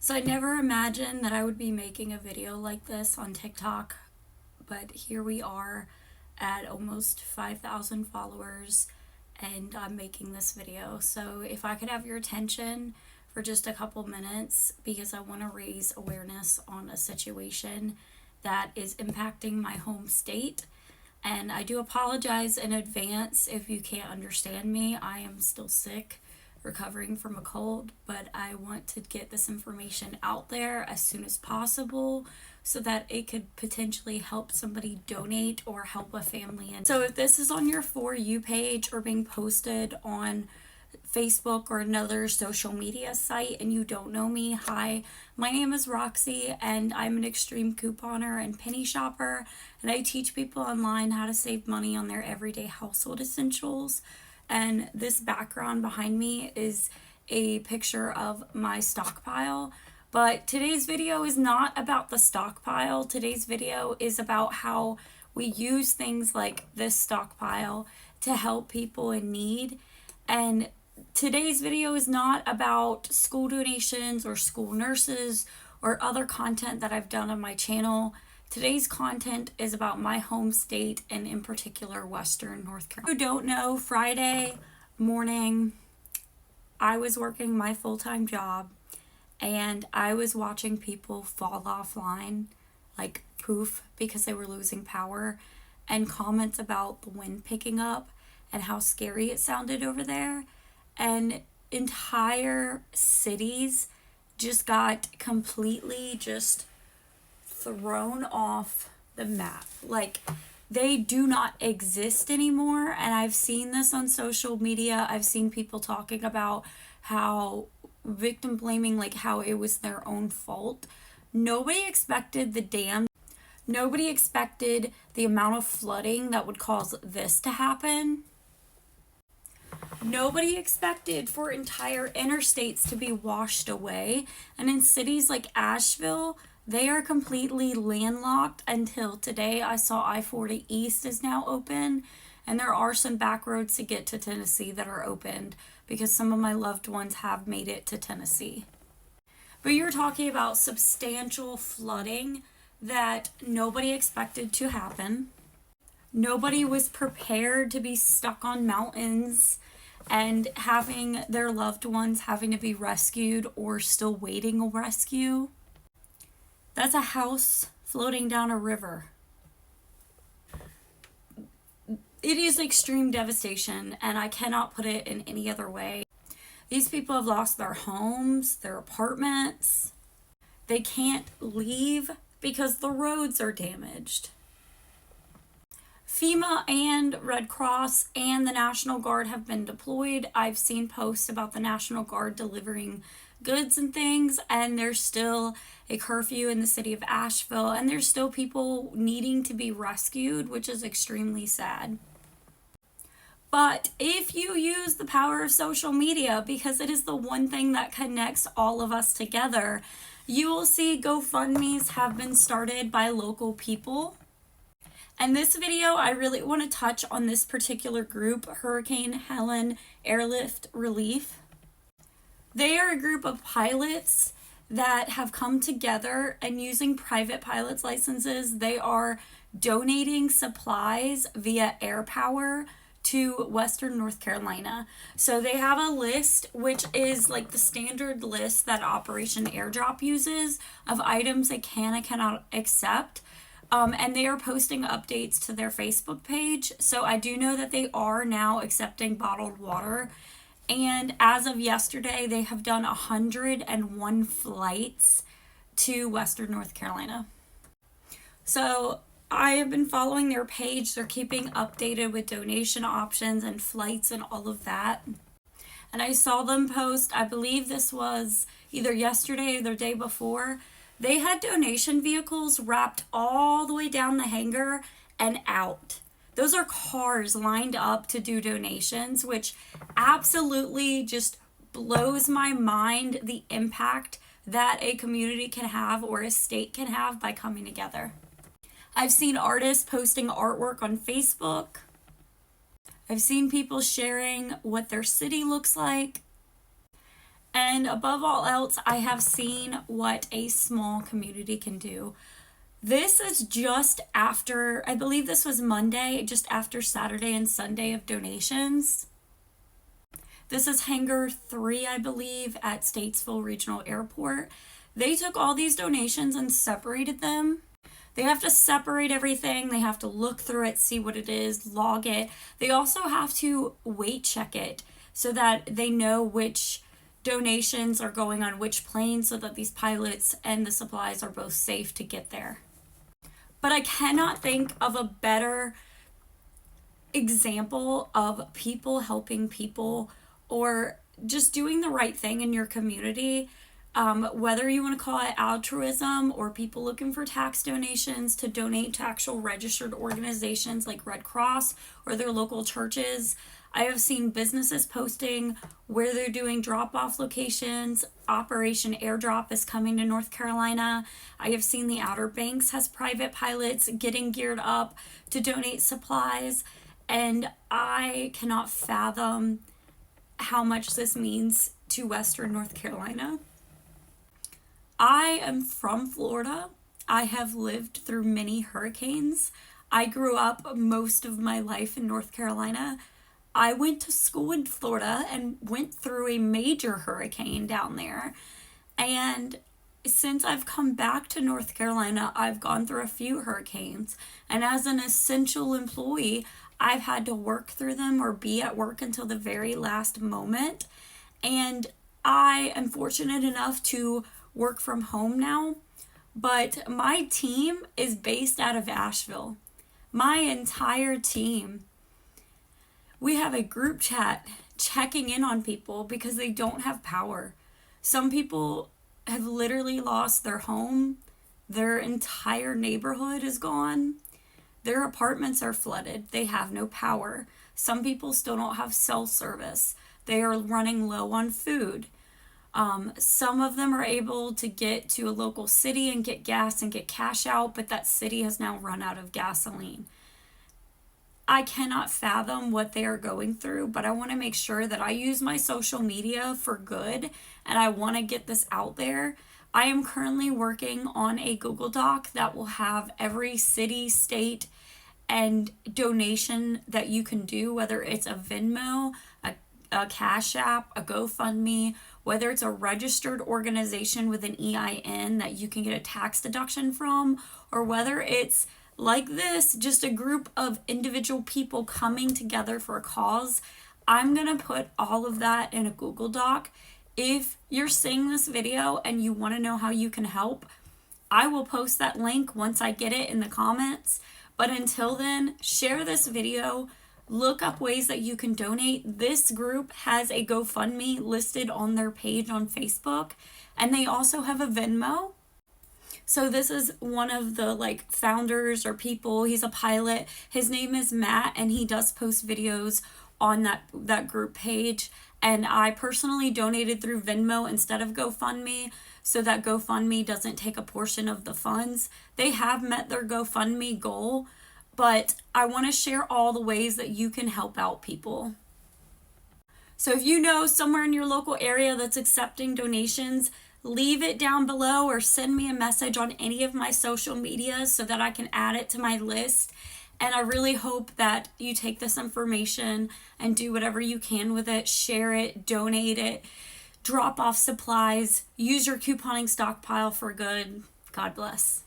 So I never imagined that I would be making a video like this on TikTok, but here we are at almost 5,000 followers and I'm making this video. So if I could have your attention for just a couple minutes, because I want to raise awareness on a situation that is impacting my home state. And I do apologize in advance if you can't understand me. I am still sick, recovering from a cold, but I want to get this information out there as soon as possible so that it could potentially help somebody donate or help a family. And so if this is on your For You page or being posted on Facebook or another social media site and you don't know me, hi, my name is Roxy and I'm an extreme couponer and penny shopper, and I teach people online how to save money on their everyday household essentials. And this background behind me is a picture of my stockpile. But today's video is not about the stockpile. Today's video is about how we use things like this stockpile to help people in need. And today's video is not about school donations or school nurses or other content that I've done on my channel. Today's content is about my home state and in particular Western North Carolina. If you don't know, Friday morning I was working my full-time job and I was watching people fall offline, like poof, because they were losing power, and comments about the wind picking up and how scary it sounded over there. And entire cities just got completely just thrown off the map. Like, they do not exist anymore. And I've seen this on social media. I've seen people talking about how victim blaming, like how it was their own fault. Nobody expected the dam. Nobody expected the amount of flooding that would cause this to happen. Nobody expected for entire interstates to be washed away. And in cities like Asheville, they are completely landlocked until today. I saw I-40 East is now open, and there are some back roads to get to Tennessee that are opened because some of my loved ones have made it to Tennessee. But you're talking about substantial flooding that nobody expected to happen. Nobody was prepared to be stuck on mountains and having their loved ones having to be rescued or still waiting a rescue. That's a house floating down a river. It is extreme devastation, and I cannot put it in any other way. These people have lost their homes, their apartments. They can't leave because the roads are damaged. FEMA and Red Cross and the National Guard have been deployed. I've seen posts about the National Guard delivering goods and things, and there's still a curfew in the city of Asheville, and there's still people needing to be rescued, which is extremely sad. But if you use the power of social media, because it is the one thing that connects all of us together, you will see GoFundMes have been started by local people. And this video, I really want to touch on this particular group, Hurricane Helen Airlift Relief. They are a group of pilots that have come together, and using private pilot's licenses, they are donating supplies via air power to Western North Carolina. So they have a list, which is like the standard list that Operation Airdrop uses of items they can and cannot accept. And they are posting updates to their Facebook page. So I do know that they are now accepting bottled water. And as of yesterday, they have done 101 flights to Western North Carolina. So I have been following their page. They're keeping updated with donation options and flights and all of that. And I saw them post, I believe this was either yesterday or the day before, they had donation vehicles wrapped all the way down the hangar and out. Those are cars lined up to do donations, which absolutely just blows my mind, the impact that a community can have or a state can have by coming together. I've seen artists posting artwork on Facebook. I've seen people sharing what their city looks like. And above all else, I have seen what a small community can do. This is just after, I believe this was Monday, just after Saturday and Sunday of donations. This is Hangar 3, I believe, at Statesville Regional Airport. They took all these donations and separated them. They have to separate everything. They have to look through it, see what it is, log it. They also have to weight check it so that they know which donations are going on which planes so that these pilots and the supplies are both safe to get there. But I cannot think of a better example of people helping people or just doing the right thing in your community, whether you want to call it altruism or people looking for tax donations to donate to actual registered organizations like Red Cross or their local churches. I have seen businesses posting where they're doing drop-off locations. Operation Airdrop is coming to North Carolina. I have seen the Outer Banks has private pilots getting geared up to donate supplies. And I cannot fathom how much this means to Western North Carolina. I am from Florida. I have lived through many hurricanes. I grew up most of my life in North Carolina. I went to school in Florida and went through a major hurricane down there. And since I've come back to North Carolina, I've gone through a few hurricanes. And as an essential employee, I've had to work through them or be at work until the very last moment. And I am fortunate enough to work from home now. But my team is based out of Asheville. My entire team. We have a group chat checking in on people because they don't have power. Some people have literally lost their home. Their entire neighborhood is gone. Their apartments are flooded. They have no power. Some people still don't have cell service. They are running low on food. Some of them are able to get to a local city and get gas and get cash out, but that city has now run out of gasoline. I cannot fathom what they are going through, but I want to make sure that I use my social media for good, and I want to get this out there. I am currently working on a Google Doc that will have every city, state, and donation that you can do, whether it's a Venmo, a Cash App, a GoFundMe, whether it's a registered organization with an EIN that you can get a tax deduction from, or whether it's like this, just a group of individual people coming together for a cause. I'm going to put all of that in a Google Doc. If you're seeing this video and you want to know how you can help, I will post that link once I get it in the comments. But until then, share this video. Look up ways that you can donate. This group has a GoFundMe listed on their page on Facebook, and they also have a Venmo. So this is one of the founders or people. He's a pilot. His name is Matt, and he does post videos on that group page. And I personally donated through Venmo instead of GoFundMe so that GoFundMe doesn't take a portion of the funds. They have met their GoFundMe goal, but I want to share all the ways that you can help out people. So if you know somewhere in your local area that's accepting donations, leave it down below or send me a message on any of my social medias so that I can add it to my list. And I really hope that you take this information and do whatever you can with it. Share it, donate it, drop off supplies, use your couponing stockpile for good. God bless.